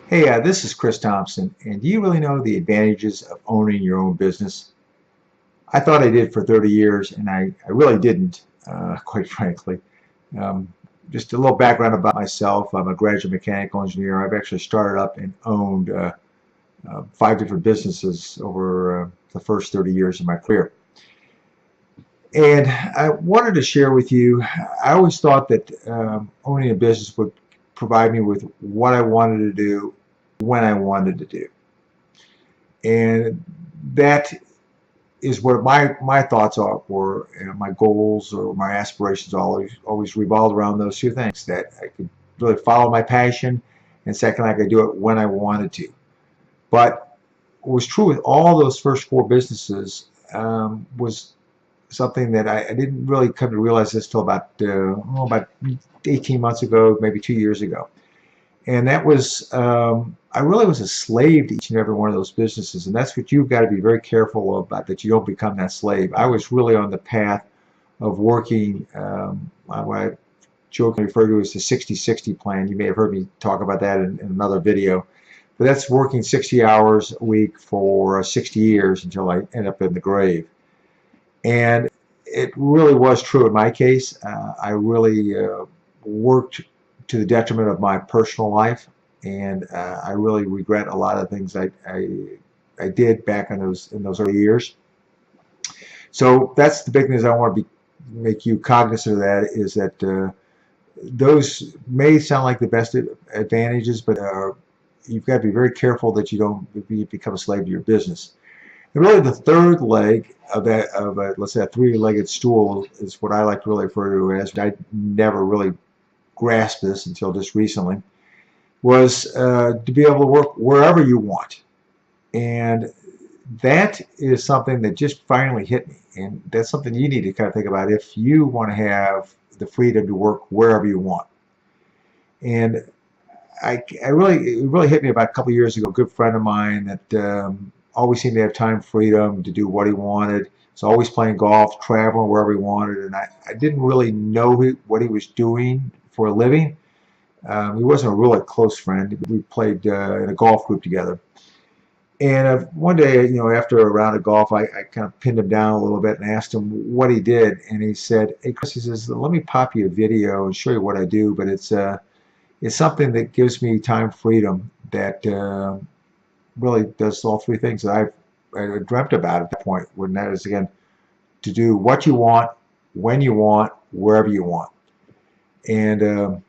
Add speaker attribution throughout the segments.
Speaker 1: Hey, this is Chris Thompson, and do you really know the advantages of owning your own business? I thought I did for 30 years, and I really didn't, quite frankly. Um, just a little background about myself. I'm a graduate mechanical engineer. I've actually started up and owned five different businesses over the first 30 years of my career. And I wanted to share with you, I always thought that owning a business would provide me with what I wanted to do when I wanted to do. And that is what my thoughts are, or my goals or my aspirations always revolved around those two things, that I could really follow my passion, and second, I could do it when I wanted to. But what was true with all those first four businesses was something that I didn't really come to realize this till about 18 months ago, maybe 2 years ago. And that was, I really was a slave to each and every one of those businesses. And that's what you've got to be very careful about, that you don't become that slave. I was really on the path of working, what I jokingly refer to as the 60-60 plan. You may have heard me talk about that in another video. But that's working 60 hours a week for 60 years until I end up in the grave. And it really was true in my case. I really worked to the detriment of my personal life, and I really regret a lot of things I did back in those early years. So that's the big thing. I want to make you cognizant of that, is that those may sound like the best advantages, but you've got to be very careful that you don't become a slave to your business. And really, the third leg of let's say a three-legged stool is what I like to really refer to as, I never really grasped this until just recently, was to be able to work wherever you want. And that is something that just finally hit me. And that's something you need to kind of think about if you want to have the freedom to work wherever you want. And it really hit me about a couple of years ago. A good friend of mine that always seemed to have time freedom to do what he wanted. Was always playing golf, traveling wherever he wanted, and I didn't really know what he was doing for a living. He wasn't a really close friend. We played in a golf group together. And one day, after a round of golf, I kind of pinned him down a little bit and asked him what he did. And he said, "Hey, Chris," he says, "let me pop you a video and show you what I do. But it's something that gives me time freedom that really does all three things that I dreamt about at that point. When that is, again, to do what you want, when you want, wherever you want." And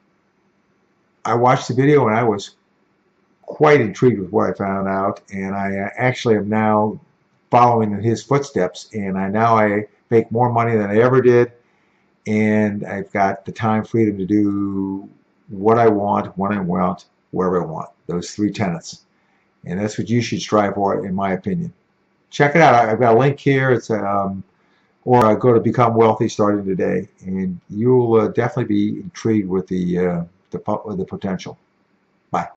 Speaker 1: I watched the video, and I was quite intrigued with what I found out, and I actually am now following in his footsteps, and I make more money than I ever did, and I've got the time freedom to do what I want, when I want, wherever I want. Those three tenets. And that's what you should strive for, in my opinion. Check it out. I've got a link here. It's or go to Become Wealthy starting today, and you'll definitely be intrigued with the potential.